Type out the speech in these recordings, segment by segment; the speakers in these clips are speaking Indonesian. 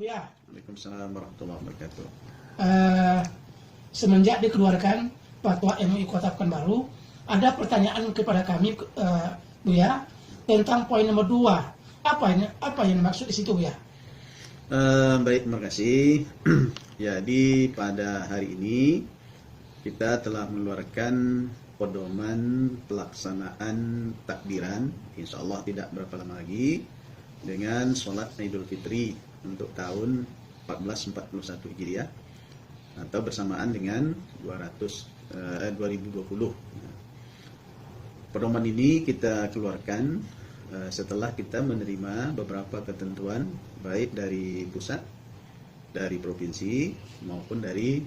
Buya. Waalaikumsalam warahmatullahi wabarakatuh. Eh, Semenjak dikeluarkan fatwa MUI Kota Pekanbaru, ada pertanyaan kepada kami, Buya, tentang poin nomor 2. Apa yang maksud di situ, Buya? Baik, terima kasih. Jadi pada hari ini kita telah mengeluarkan pedoman pelaksanaan takbiran, insya Allah tidak berapa lama lagi, dengan sholat Idul Fitri untuk tahun 1441 Hijriah atau bersamaan dengan 2020. Pedoman ini kita keluarkan setelah kita menerima beberapa ketentuan baik dari pusat, dari provinsi maupun dari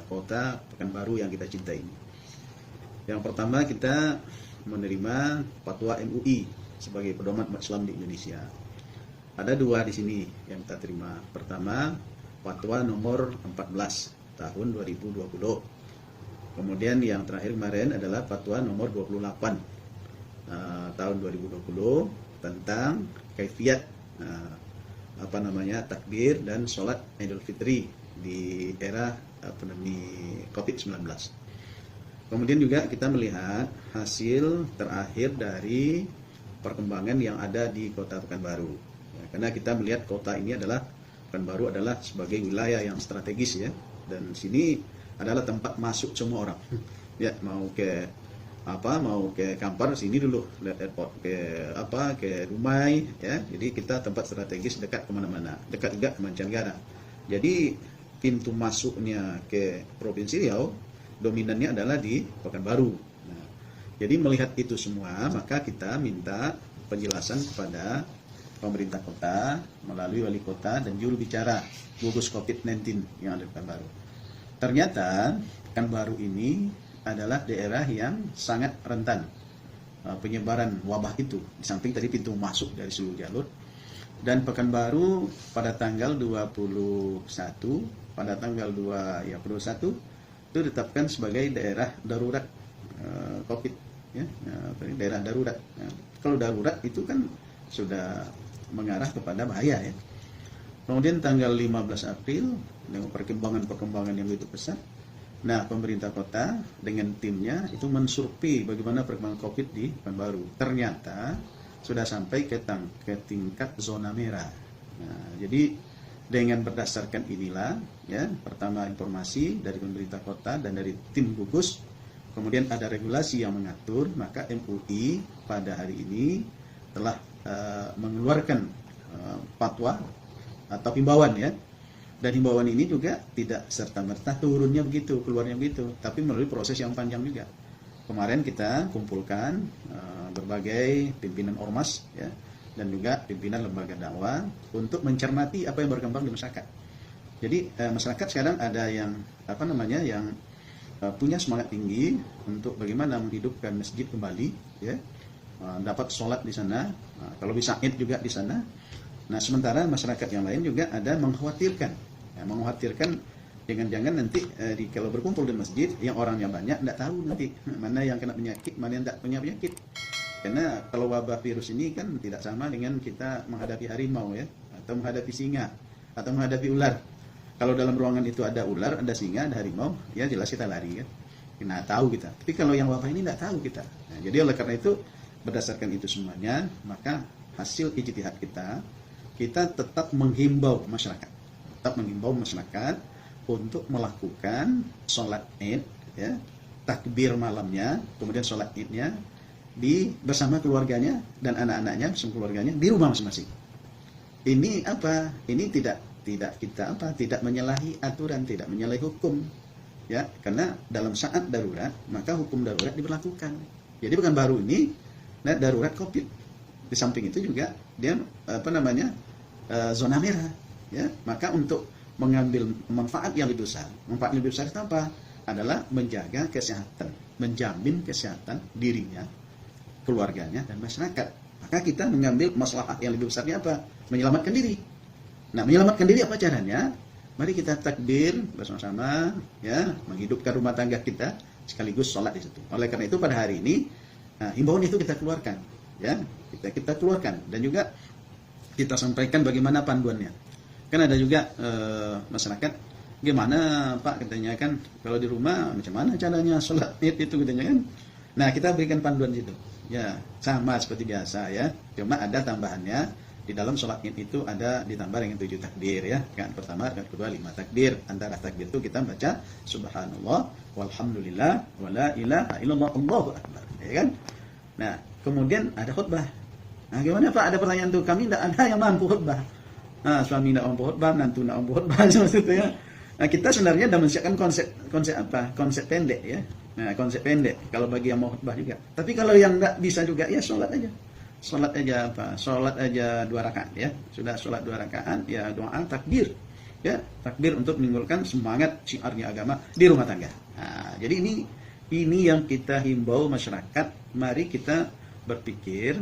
kota Pekanbaru yang kita cintai. Yang pertama, kita menerima fatwa MUI sebagai pedoman umat Islam di Indonesia. Ada 2 di sini yang kita terima. Pertama, fatwa nomor 14 tahun 2020. Kemudian yang terakhir kemarin adalah fatwa nomor 28 tahun 2020 tentang kaifiat takbir dan sholat Idul Fitri di era pandemi COVID-19. Kemudian juga kita melihat hasil terakhir dari perkembangan yang ada di Kota Pekanbaru. Karena kita melihat kota ini adalah Pekanbaru adalah sebagai wilayah yang strategis ya, dan sini adalah tempat masuk semua orang. Ya, mau ke Kampar sini dulu, lihat airport, ke Dumai ya. Jadi kita tempat strategis dekat kemana-mana, dekat juga ke mancanegara. Jadi pintu masuknya ke Provinsi Riau dominannya adalah di Pekanbaru. Nah, jadi melihat itu semua, maka kita minta penjelasan kepada pemerintah kota melalui wali kota dan juru bicara gugus COVID-19 yang ada di Pekanbaru. Ternyata Pekanbaru ini adalah daerah yang sangat rentan penyebaran wabah itu, di samping tadi pintu masuk dari seluruh jalur. Dan Pekanbaru pada tanggal 21 itu ditetapkan sebagai daerah darurat COVID ya, daerah darurat. Kalau darurat itu kan sudah mengarah kepada bahaya ya. Kemudian tanggal 15 April dengan perkembangan yang begitu pesat, nah pemerintah kota dengan timnya itu mensurvei bagaimana perkembangan COVID di Pekanbaru. Ternyata sudah sampai ke tingkat zona merah. Nah, jadi dengan berdasarkan inilah ya, pertama informasi dari pemerintah kota dan dari tim gugus, kemudian ada regulasi yang mengatur, maka MUI pada hari ini telah mengeluarkan fatwa atau himbauan ya. Dan himbauan ini juga tidak serta-merta turunnya begitu, keluarnya begitu, tapi melalui proses yang panjang juga. Kemarin kita kumpulkan berbagai pimpinan ormas ya, dan juga pimpinan lembaga dakwah untuk mencermati apa yang berkembang di masyarakat. Jadi masyarakat sekarang ada yang yang punya semangat tinggi untuk bagaimana menghidupkan masjid kembali ya, dapat sholat di sana, kalau bisa Id juga di sana. Nah, sementara masyarakat yang lain juga ada mengkhawatirkan jangan-jangan nanti kalau berkumpul di masjid yang orangnya banyak, tidak tahu nanti mana yang kena penyakit, mana yang tidak punya penyakit. Karena kalau wabah virus ini kan tidak sama dengan kita menghadapi harimau ya, atau menghadapi singa, atau menghadapi ular. Kalau dalam ruangan itu ada ular, ada singa, ada harimau, ya jelas kita lari kan. Nah, tahu kita. Tapi kalau yang wabah ini tidak tahu kita. Nah, jadi oleh karena itu berdasarkan itu semuanya, maka hasil ijtihad kita tetap menghimbau masyarakat, untuk melakukan sholat Id, ya, takbir malamnya, kemudian sholat Idnya bersama keluarganya dan anak-anaknya bersama keluarganya di rumah masing-masing. Ini apa? Ini tidak menyalahi aturan, tidak menyalahi hukum, ya, karena dalam saat darurat maka hukum darurat diberlakukan. Jadi Pekanbaru ini darurat COVID. Di samping itu juga dia zona merah ya. Maka untuk mengambil manfaat yang lebih besar itu apa? Adalah menjaga kesehatan, menjamin kesehatan dirinya, keluarganya dan masyarakat. Maka kita mengambil maslahat yang lebih besarnya apa? Menyelamatkan diri. Nah, menyelamatkan diri apa caranya? Mari kita takbir bersama-sama ya, menghidupkan rumah tangga kita sekaligus sholat di situ. Oleh karena itu pada hari ini himbauan itu kita keluarkan ya, kita keluarkan dan juga kita sampaikan bagaimana panduannya. Kan ada juga masyarakat, gimana Pak katanya kan kalau di rumah macam mana caranya sholat id itu katanya kan. Nah kita berikan panduan situ. Ya sama seperti biasa ya. Cuma ada tambahannya di dalam sholat id itu ada ditambah dengan 7 takbir ya. Kan pertama, kan kedua 5 takbir. Antara takbir itu kita baca subhanallah walhamdulillah wala ilaha illallah Allahu akbar. Ya kan? Nah kemudian ada khutbah. Nah gimana Pak? Ada pertanyaan tuh, kami tidak ada yang mampu khutbah. Nah, suami tidak mampu khutbah, menantu tidak mampu khutbah maksudnya. Nah, kita sebenarnya sudah menyiapkan konsep apa? Konsep pendek ya. Nah, konsep pendek kalau bagi yang mau khutbah juga. Tapi kalau yang tidak bisa juga ya sholat aja. Sholat aja apa? Sholat aja 2 rakaat ya. Sudah sholat 2 rakaat ya doa takbir. Ya, takbir untuk menimbulkan semangat syiarnya agama di rumah tangga. Nah, jadi ini yang kita himbau masyarakat, mari kita berpikir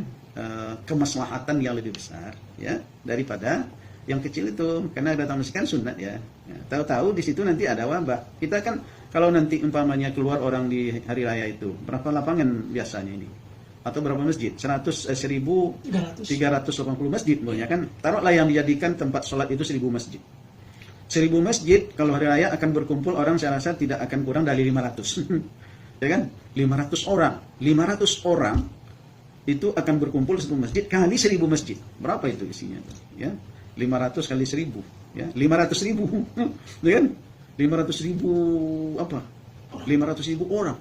kemaslahatan yang lebih besar ya daripada yang kecil itu, karena ada tamasikan sunat ya. Tahu-tahu di situ nanti ada wabah. Kita kan kalau nanti umpamanya keluar orang di hari raya itu, berapa lapangan biasanya ini? Atau berapa masjid? 1.380 masjid sebenarnya kan. Taruhlah yang dijadikan tempat sholat itu 1.000 masjid. 1.000 masjid kalau hari raya akan berkumpul orang, saya rasa tidak akan kurang dari 500. Ya kan? 500 orang. 500 orang itu akan berkumpul satu masjid kali 1.000 masjid. Berapa itu isinya? Ya. 500 kali 1.000 ya. 500.000. Ya kan? 500.000 apa? 500.000 orang.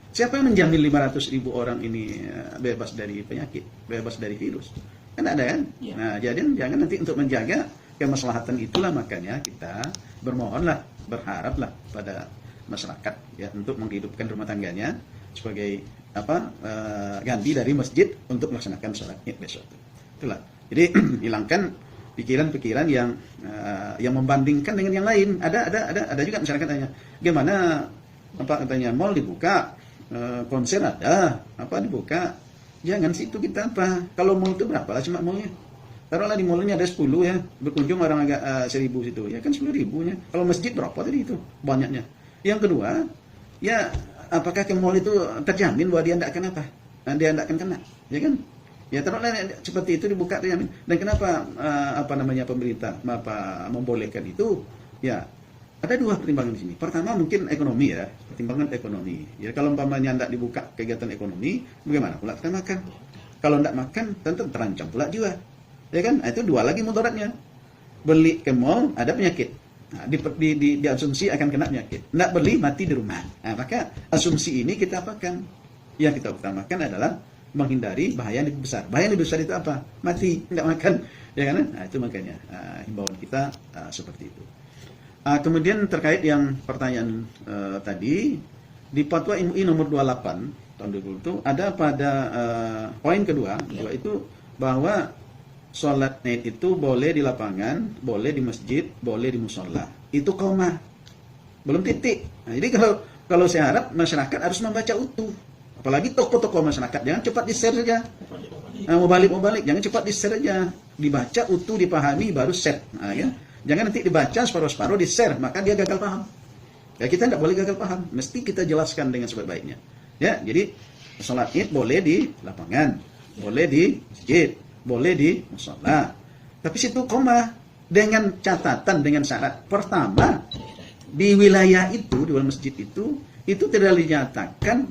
Siapa yang menjamin 500.000 orang ini bebas dari penyakit, bebas dari virus? Kan ada kan? Ya. Nah, jadi jangan nanti untuk menjaga kemaslahatan itulah makanya kita bermohonlah, berharaplah pada masyarakat ya untuk menghidupkan rumah tangganya sebagai ganti dari masjid untuk melaksanakan sholat id besok. Itulah. Jadi hilangkan pikiran-pikiran yang membandingkan dengan yang lain. Ada juga masyarakat tanya, gimana katanya mall dibuka, konser ada, dibuka. Jangan situ kita kalau mall itu berapa lah cuma mallnya. Taruhlah di mallnya ada 10 ya, berkunjung orang agak 1.000 situ, ya kan 10.000-nya. Kalau masjid berapa tadi itu? Banyaknya. Yang kedua, ya apakah ke mall itu terjamin bahwa dia tidak akan dia tidak akan kena, ya kan? Ya taruhlah seperti itu dibuka terjamin. Dan kenapa pemerintah membolehkan itu? Ya ada 2 pertimbangan di sini. Pertama mungkin ekonomi ya, pertimbangan ekonomi. Ya kalau umpamanya tidak dibuka kegiatan ekonomi, bagaimana pula kita makan? Kalau tidak makan, tentu terancam pula jiwa. Ya kan? Itu 2 lagi mudaratnya. Beli ke mall ada penyakit. Nah, diasumsi akan kena penyakit. Tidak beli, mati di rumah. Nah, maka asumsi ini kita apakan? Yang kita utamakan adalah menghindari bahaya yang lebih besar. Bahaya yang lebih besar itu apa? Mati, tidak makan. Ya kan? Nah, itu makanya himbauan kita seperti itu. Kemudian terkait yang pertanyaan tadi, di Fatwa MUI nomor 28 tahun 2020 itu ada pada poin kedua itu bahwa sholat id itu boleh di lapangan, boleh di masjid, boleh di musola. Itu koma, belum titik. Nah, jadi kalau saya harap masyarakat harus membaca utuh, apalagi tokoh-tokoh masyarakat, jangan cepat di-share saja. Mau balik, jangan cepat di-share saja, dibaca utuh, dipahami, baru share. Nah, ya. Jangan nanti dibaca separuh-separuh di-share, maka dia gagal paham. Ya kita tidak boleh gagal paham, mesti kita jelaskan dengan sebaik-baiknya. Ya, jadi sholat id boleh di lapangan, boleh di masjid, boleh di musola. Tapi situ koma dengan catatan, dengan syarat. Pertama, di wilayah itu, di masjid itu tidak dinyatakan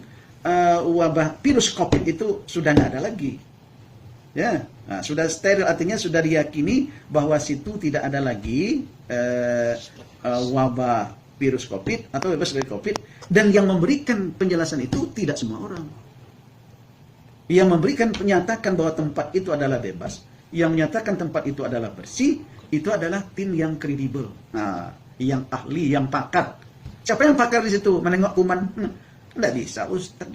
wabah virus COVID itu sudah tidak ada lagi. Ya, nah, sudah steril, artinya sudah diyakini bahwa situ tidak ada lagi wabah virus COVID atau bebas dari COVID. Dan yang memberikan penjelasan itu tidak semua orang. Yang memberikan menyatakan bahwa tempat itu adalah bebas, yang menyatakan tempat itu adalah bersih, itu adalah tim yang kredibel. Nah, yang ahli, yang pakar. Siapa yang pakar di situ? Menengok kuman? Tidak bisa Ustaz.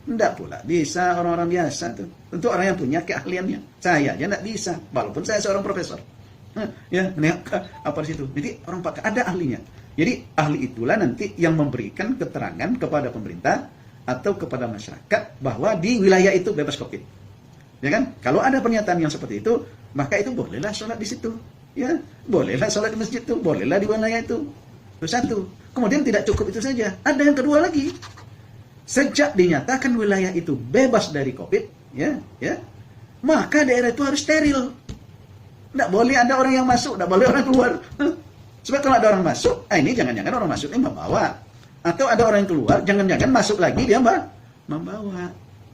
Tidak pula bisa orang-orang biasa tuh. Tentu orang yang punya keahliannya. Saya aja tidak bisa, walaupun saya seorang profesor. Ya, menengok apa di situ. Jadi orang pakar ada ahlinya. Jadi ahli itulah nanti yang memberikan keterangan kepada pemerintah atau kepada masyarakat bahwa di wilayah itu bebas COVID. Ya kan? Kalau ada pernyataan yang seperti itu, maka itu bolehlah sholat di situ. Ya, bolehlah sholat di masjid itu, bolehlah di wilayah itu. Itu satu. Kemudian tidak cukup itu saja. Ada yang kedua lagi. Sejak dinyatakan wilayah itu bebas dari COVID, ya, maka daerah itu harus steril. Nggak boleh ada orang yang masuk, nggak boleh orang keluar. Sebab kalau ada orang masuk, ini jangan-jangan orang masuk ini membawa. Atau ada orang yang keluar, jangan-jangan masuk lagi dia membawa.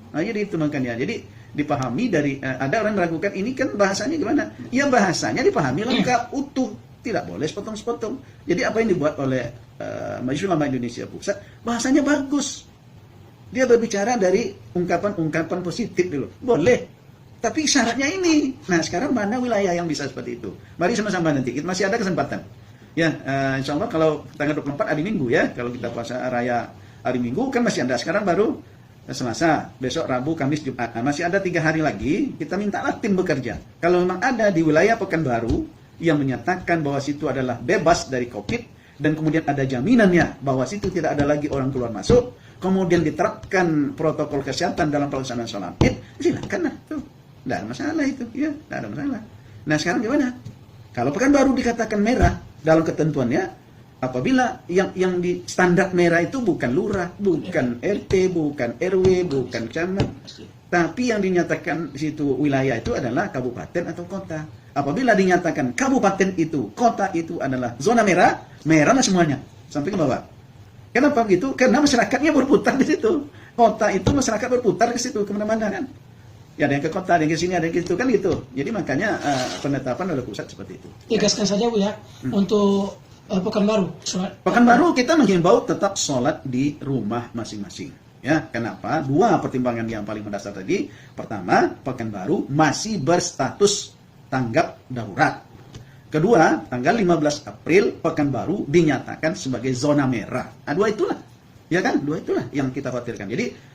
Nah, jadi itu makanya. Jadi dipahami dari ada orang meragukan ini kan bahasanya gimana? Ya bahasanya dipahami lengkap, utuh, tidak boleh sepotong-sepotong. Jadi apa yang dibuat oleh Majelis Ulama Indonesia Pusat, bahasanya bagus. Dia berbicara dari ungkapan-ungkapan positif dulu. Boleh. Tapi syaratnya ini. Nah, sekarang mana wilayah yang bisa seperti itu? Mari sama-sama nanti. Masih ada kesempatan. Ya, insya Allah kalau tanggal 24 hari Minggu ya. Kalau kita puasa raya hari Minggu kan masih ada. Sekarang baru Selasa, besok Rabu, Kamis, Jumat. Nah, masih ada 3 hari lagi. Kita mintalah tim bekerja. Kalau memang ada di wilayah Pekanbaru yang menyatakan bahwa situ adalah bebas dari COVID dan kemudian ada jaminannya bahwa situ tidak ada lagi orang keluar masuk, kemudian diterapkan protokol kesehatan dalam pelaksanaan sholat Id, silakan lah tuh. Tidak ada masalah itu, ya, tidak ada masalah. Nah sekarang gimana? Kalau Pekanbaru dikatakan merah dalam ketentuannya, apabila yang di standar merah itu bukan lurah, bukan RT, bukan RW, bukan camat, tapi yang dinyatakan di situ wilayah itu adalah kabupaten atau kota. Apabila dinyatakan kabupaten itu, kota itu adalah zona merah, merah semuanya sampai ke bawah. Kenapa begitu? Karena masyarakatnya berputar di situ. Kota itu masyarakat berputar ke situ kemana-mana kan. Ya, ada yang ke kota, ada yang ke sini, ada yang ke situ kan gitu. Jadi makanya penetapan oleh pusat seperti itu. Tegaskan saja Bu ya, untuk Pekanbaru. Pekanbaru kita menghimbau tetap sholat di rumah masing-masing. Ya, kenapa? 2 pertimbangan yang paling mendasar tadi. Pertama, Pekanbaru masih berstatus tanggap darurat. Kedua, tanggal 15 April Pekanbaru dinyatakan sebagai zona merah. Nah, 2 itulah. Ya kan? 2 itulah yang kita khawatirkan. Jadi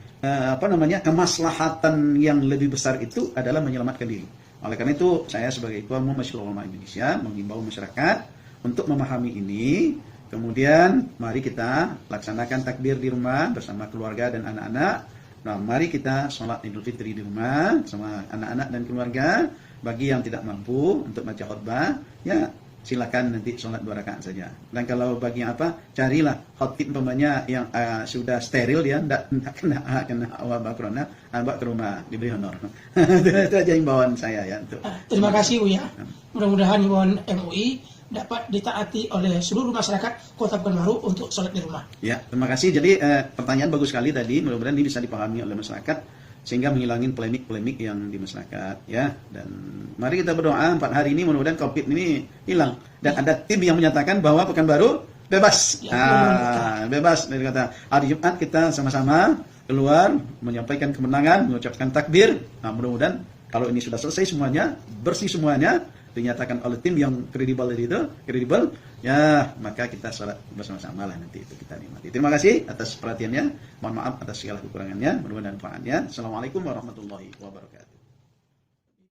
kemaslahatan yang lebih besar itu adalah menyelamatkan diri. Oleh karena itu, saya sebagai Ketua Umum Majelis Ulama Indonesia menghimbau masyarakat untuk memahami ini. Kemudian, mari kita laksanakan takbir di rumah bersama keluarga dan anak-anak. Nah, mari kita sholat Idul Fitri di rumah sama anak-anak dan keluarga. Bagi yang tidak mampu untuk baca khutbah, ya silakan nanti sholat 2 rakaat saja. Dan kalau bagi yang carilah khotib umpamanya yang sudah steril, dia tidak kena wabah corona, bawa ke rumah, diberi honor. Itu aja himbauan saya ya. Terima kasih Bu ya. Mudah-mudahan himbauan MUI dapat ditaati oleh seluruh masyarakat Kota Pekanbaru untuk sholat di rumah. Ya, terima kasih. Jadi pertanyaan bagus sekali tadi. Mudah-mudahan ini bisa dipahami oleh masyarakat sehingga menghilangin polemik-polemik yang di masyarakat ya. Dan mari kita berdoa 4 hari ini mudah-mudahan COVID ini hilang dan ada tim yang menyatakan bahwa Pekanbaru bebas. Bebas dari kata hari Jumat kita sama-sama keluar menyampaikan kemenangan, mengucapkan takbir. Nah, mudah-mudahan kalau ini sudah selesai semuanya, bersih semuanya, dinyatakan oleh tim yang kredibel ya, maka kita sholat bersama-sama lah nanti itu kita nikmati. Terima kasih atas perhatiannya. Mohon maaf atas segala kekurangannya. Mudah-mudahan manfaatnya. Assalamualaikum warahmatullahi wabarakatuh.